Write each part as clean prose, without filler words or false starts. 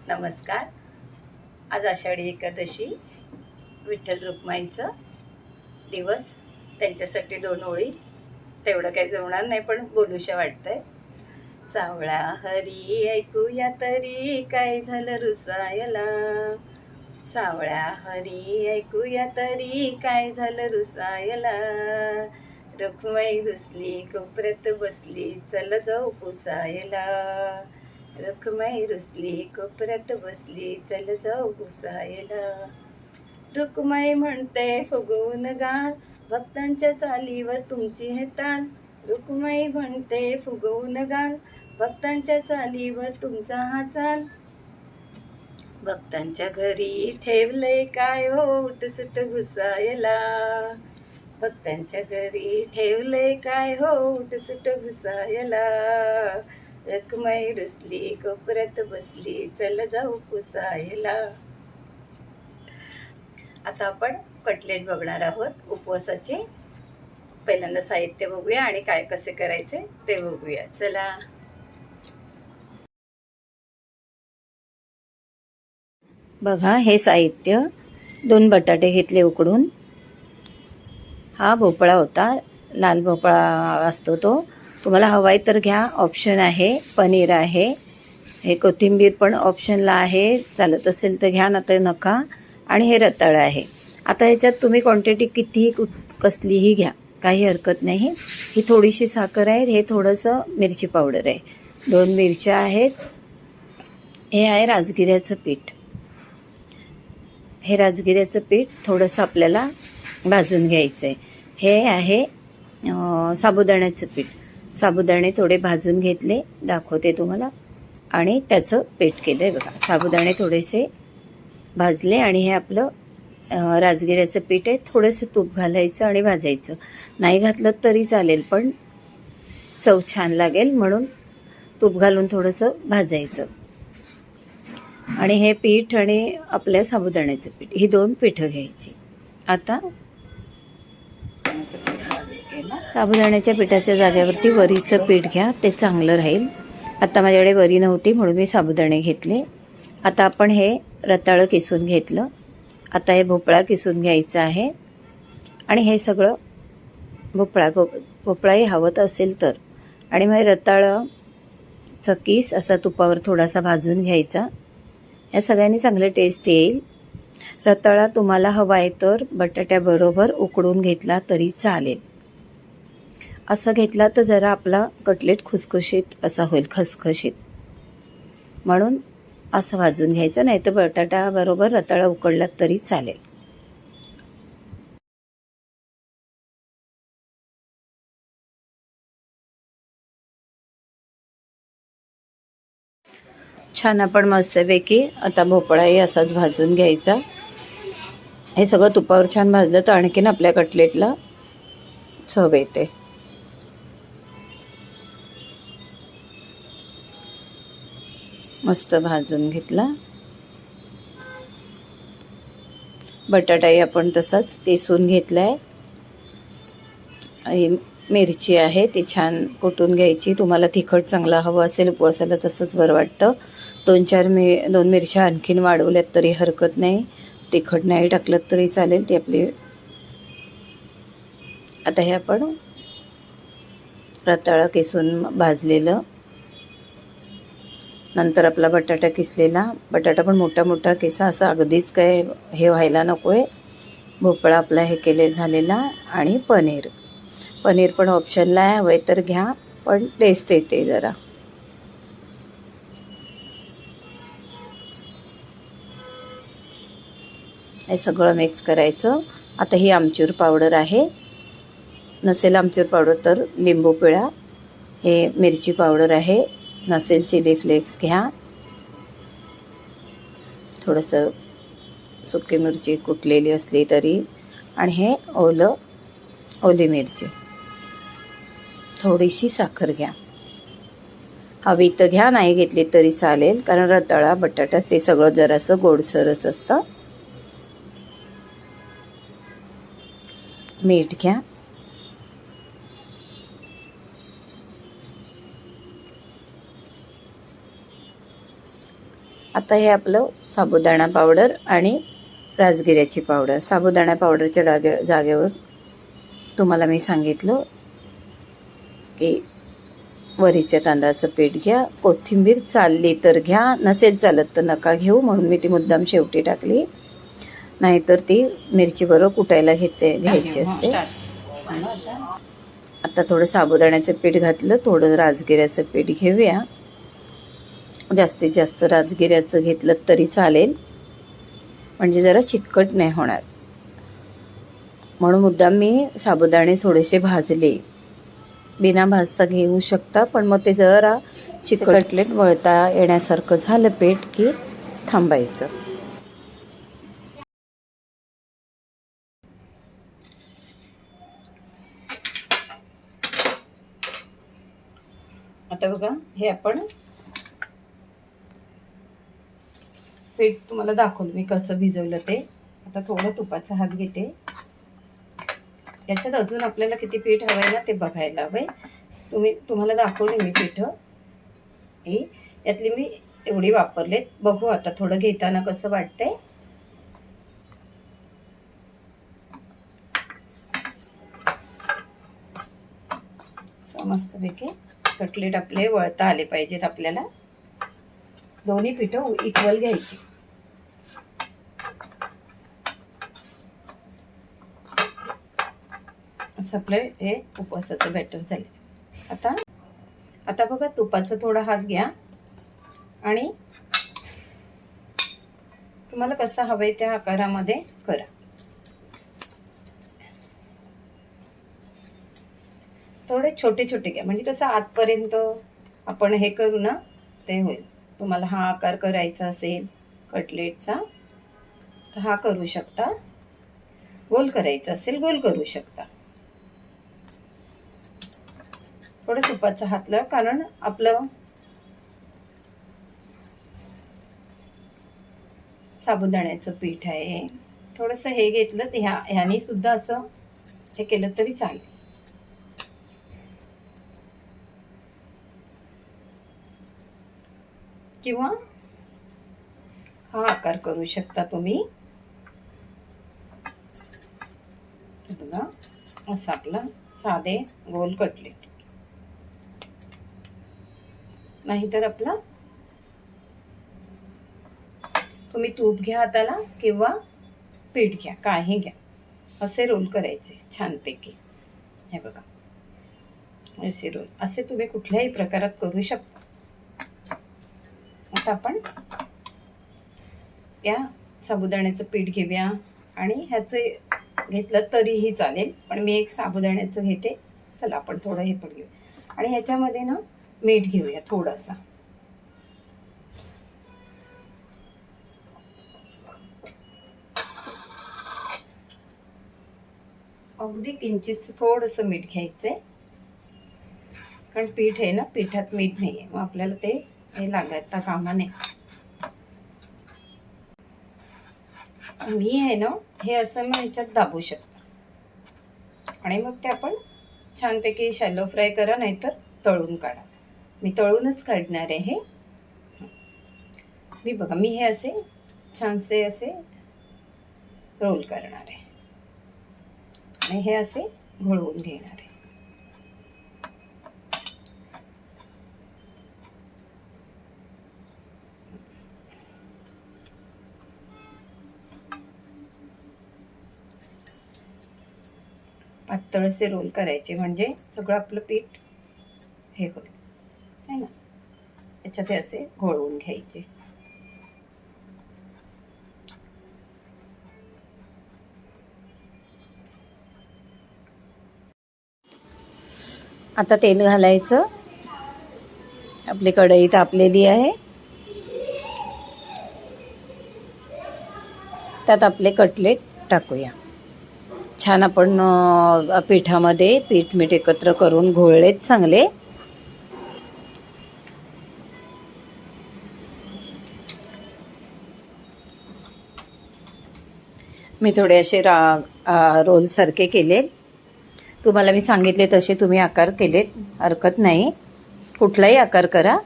नमस्कार. आज आषाढी एकादशी, विठ्ठल रुक्माईचा दिवस. त्यांच्यासाठी 2 ओळी. तेवढं काही जमणार नाही, पण बोलूशा वाटतंय. सावळा हरी ऐकूया तरी, काय झालं रुसायला. सावळ्या हरी ऐकूया तरी, काय झालं रुसायला. रुक्माई रुसली, कोपऱ्यात बसली, चल जाऊ पुसायला. रुक्माई रुसली, कोपऱ्यात बसली, चल जाऊ पुसायला. रुक्माई म्हणते फुगवून गाल, भक्तांच्या चालीवर तुमची हे ताल. रुक्माई म्हणते फुगवून गाल, भक्तांच्या चालीवर तुमचा हा चाल. भक्तांच्या घरी ठेवले काय हो उठसुट घुसायला. भक्तांच्या घरी ठेवले काय हो उठसुट घुसायला. रुक्माई रुसली, कोपऱ्यात बसली, चल जाऊ पुसायला. आता आपण कटलेट बघणार आहोत उपवासाचे. पहिल्यांदा साहित्य बघूया आणि काय कसे करायचे ते बघूया. चला. बघा, हे साहित्य 2 बटाटे घेतले उकडून. हा भोपळा होता, लाल भोपळा असतो तो. तुम्हाला हवाय तर घ्या, ऑप्शन आहे. पनीर आहे, हे कोथिंबीर पण ऑप्शनला आहे, चालत असेल तर घ्या, ना तर नका. आणि हे रताळं आहे. आता ह्याच्यात तुम्ही क्वांटिटी कितीही कसलीही घ्या, काही हरकत नाही. ही थोडीशी साखर आहे, हे थोडंसं मिरची पावडर आहे, 2 मिरच्या आहेत. हे आहे राजगिऱ्याचं पीठ. हे राजगिऱ्याचं पीठ थोडंसं आपल्याला भाजून घ्यायचं आहे. हे आहे साबुदाण्याचं पीठ. साबुदाणे थोडे भाजून घेतले, दाखवते तुम्हाला. आणि त्याचं पीठ केलं आहे बघा. साबुदाणे थोडेसे भाजले आणि हे आपलं राजगिऱ्याचं पीठ आहे. थोडंसं तूप घालायचं आणि भाजायचं. नाही घातलं तरी चालेल, पण चव छान लागेल म्हणून तूप घालून थोडंसं भाजायचं. आणि हे पीठ आणि आपल्या साबुदाण्याचं पीठ, ही 2 पिठं घ्यायची. आता साबुदाण्याच्या पिठाच्या जागेवरती वरीचं पीठ घ्या, ते चांगलं राहील. आता माझ्याकडे वरी नव्हती म्हणून मी साबुदाणे घेतले. आता आपण हे रताळं किसून घेतलं. आता हे भोपळा किसून घ्यायचा आहे. आणि हे सगळं भोपळाही हवत असेल तर. आणि मग रताळाचा किस असा तुपावर थोडासा भाजून घ्यायचा. या सगळ्यांनी चांगलं टेस्ट येईल. रताळा तुम्हाला हवा आहे तर बटाट्याबरोबर उकडून घेतला तरी चालेल. असं घेतला तर जरा आपला कटलेट खुसखुशीत असा होईल, खसखशीत. म्हणून असं भाजून घ्यायचं, नाही तर बटाट्याबरोबर रताळा उकडला तरी चालेल. छान आपण मस्तपैकी आता भोपळाही असाच भाजून घ्यायचा. हे सगळं तुपावर छान भाजलं तर आणखीन आपल्या कटलेटला चव येते. मस्त भाजून घेतला. बटाटाही आपण तसाच किसून घेतलाय. ही मिरची आहे, ती छान कुटून घ्यायची. तुम्हाला तिखट चांगला हवं असेल उपवासाला तसंच बरं वाटतं. 2 मिरच्या आणखीन वाढवल्यात तरी हरकत नाही. तिखट नाही टाकलं तरी चालेल, ती आपली. आता हे आपण रताळं किसून भाजलेलं, नंतर आपला बटाटा किसलेला. बटाटा पण मोठा मोठा किसा, असा अगदीच काय हे व्हायला नको आहे. भोपळा आपला हे केलेला झालेला. आणि पनीर पण ऑप्शनला आहे, हवं तर घ्या, पण टेस्ट येते जरा. हे सगळं मिक्स करायचं. आता ही आमचूर पावडर आहे, नसेल आमचूर पावडर तर लिंबू पिळा. हे मिरची पावडर आहे, नसेल चिली फ्लेक्स घ्या. थोडंसं सुकी मिरची कुटलेली असली तरी. आणि हे ओली मिरची. थोडीशी साखर घ्या, हवी तर घ्या, नाही घेतली तरी चालेल, कारण रताळा बटाटा ते सगळं जरासं गोडसरच असतं. मीठ घ्या. आता हे आपलं साबुदाणा पावडर आणि राजगिऱ्याची पावडर. साबुदाणा पावडरच्या जागेवर तुम्हाला मी सांगितलं की वरीच्या तांदळाचं पीठ घ्या. कोथिंबीर चालली तर घ्या, नसेल चालत तर नका घेऊ, म्हणून मी ती मुद्दाम शेवटी टाकली. नाहीतर ती मिरची बरोबर कुटायला घ्यायची असते. आता थोडं साबुदाण्याचं पीठ घातलं, थोडं राजगिऱ्याचं पीठ घेऊया. जास्तीत जास्त राजगिऱ्याचं घेतलं तरी चालेल, म्हणजे जरा चिकट नाही होणार. म्हणून मुद्दाम मी साबुदाणे थोडेसे भाजले. बिना भाजता घेऊ शकता, पण मग ते जरा चिकटलेट वळता येण्यासारखं झालं पीठ की थांबायचं. आता बघा, हे आपण पीठ तुम्हाला दाखवलं मी कसं भिजवलं ते. आता थोडं तुपाचा हात घेते. याच्यात अजून आपल्याला किती पीठ हवंय ना ते बघायला हवंय. तुम्हाला दाखवले मी पीठ ही, यातली मी एवढी वापरले. बघू आता थोडं घेताना कसं वाटतंय. मस्तपैकी कटलेट आपले वळता आले पाहिजेत. आपल्याला दोन्ही पिठं इक्वल घ्यायची. असं आपलं हे उपवासाचं बॅटर झाले. आता बघा, तुपाचा थोडा हात घ्या आणि तुम्हाला कसं हवंय त्या आकारामध्ये करा. थोडे छोटे छोटे घ्या, म्हणजे कसं आतपर्यंत आपण हे करू ना ते होईल. तुम्हाला हा आकार करायचा असेल कटलेटचा तर हा करू शकता. गोल करायचा असेल गोल करू शकता. थोडं तुपाचा हात लावा, कारण आपलं साबुदाण्याचं पीठ आहे. थोडंसं हे घेतलं तर ह्याने सुद्धा असं हे केलं तरी चालेल. किंवा हा आकार करू शकता तुम्ही. बघा, असं आपलं साधे गोल कटलेट. नाहीतर आपला तुम्ही तूप घ्या हाताला किंवा पीठ घ्या, काही घ्या, असे रोल करायचे छानपैकी. हे बघा, असे रोल असे तुम्ही कुठल्याही प्रकारात करू शकता. आता आपण या साबुदाण्याचं पीठ घेऊया आणि ह्याचे घेतलं तरीही चालेल, पण मी एक साबुदाण्याचं घेते. चला आपण थोडं हे पण घेऊ आणि ह्याच्यामध्ये ना मीठ घेऊया थोडंसं. अगदी किंचित थोडंसं मीठ घ्यायचंय, कारण पीठ आहे ना, पिठात मीठ नाही आहे, मग आपल्याला ते हे लागायला कामा नाही. मी आहे ना हे असं मग ह्याच्यात दाबू शकता आणि मग ते आपण छानपैकी शॅलो फ्राय करा, नाहीतर तळून काढा. मी तळूनच काढणार आहे हे. मी बघा, मी हे असे छानसे असे रोल करणार आहे आणि हे असे घोळवून घेणार आहे. पातळसे रोल करायचे, म्हणजे सगळं आपलं पीठ हे होईल है ना. याच्यात हे असे घोळवून घ्यायचे. आता तेल घालायचं. आपली कढई तापलेली आहे, त्यात आपले कटलेट टाकूया. छान आपण पिठामध्ये पीठ मीठ एकत्र करून घोळलेत चांगले. मी थोडे असे रोल सारखे केले. तुम्हाला मी सांगितले तसे तुम्ही आकार केलेत, हरकत नाही, कुठलाही आकार करा.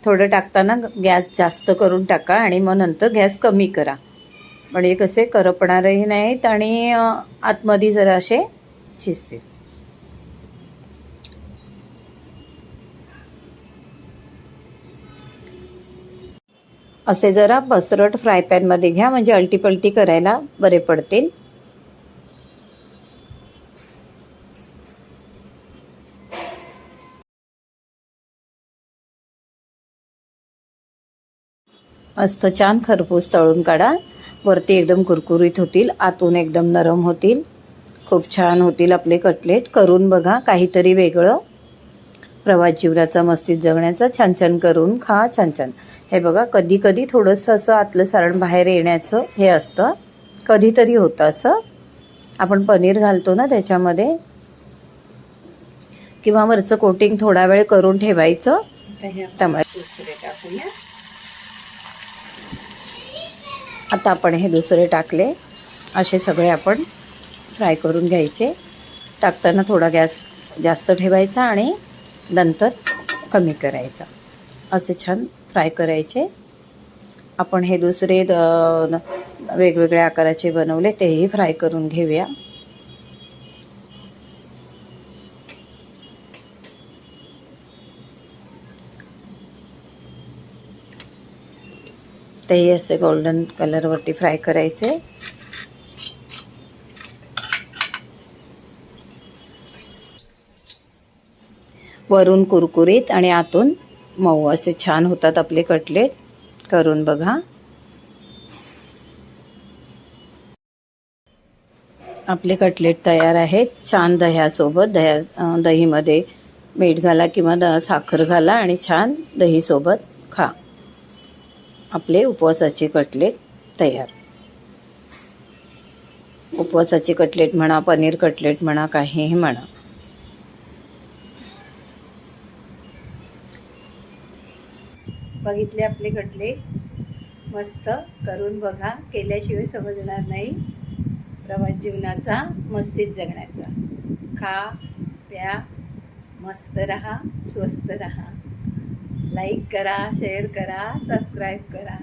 थोडं टाकताना गॅस जास्त करून टाका आणि मग नंतर गॅस कमी करा, म्हणजे कसे करपणारही नाहीत आणि आतमध्ये जरा असे शिजतील. असे जरा पसरट फ्राय पॅनमध्ये घ्या, म्हणजे अलटीपलटी करायला बरे पडतील. मस्त छान खरपूस तळून काढा. वरती एकदम कुरकुरीत होतील, आतून एकदम नरम होतील. खूप छान होतील आपले कटलेट. करून बघा, काहीतरी वेगळं. प्रवास जीवनाचा, मस्तीत जगण्याचा. छान छान करून खा, छान छान. हे बघा, कधी कधी थोडंसं असं आतलं सारण बाहेर येण्याचं हे असतं, कधीतरी होतं असं. आपण पनीर घालतो ना त्याच्यामध्ये, किंवा वरचं कोटिंग थोडा वेळ करून ठेवायचं. त्यामुळे दुसरे टाकूया. आता आपण हे दुसरे टाकले, असे सगळे आपण फ्राय करून घ्यायचे. टाकताना थोडा गॅस जास्त ठेवायचा आणि नंतर कमी करायचा. असे छान फ्राय करायचे. आपण हे दुसरे वेगवेगळ्या आकाराचे बनवले, तेही फ्राय करून घेऊया. तेही असे गोल्डन कलरवरती फ्राय करायचे. वरून कुरकुरीत आणि आतून मऊ असे छान होतात आपले कटलेट. करून बघा. आपले कटलेट तयार आहेत. छान दह्यासोबत, दहीमध्ये मीठ घाला किंवा साखर घाला आणि छान दहीसोबत खा. आपले उपवासाचे कटलेट तयार. उपवासाचे कटलेट म्हणा, पनीर कटलेट म्हणा, काहीही म्हणा. बघितले आपले कटलेट, मस्त. करून बघा, केल्याशिवाय समजणार नाही प्रवास जीवनाचा, मस्तीत जगण्याचा. खा, प्या, मस्त रहा, स्वस्त रहा. लाईक करा, शेअर करा, सबस्क्राईब करा.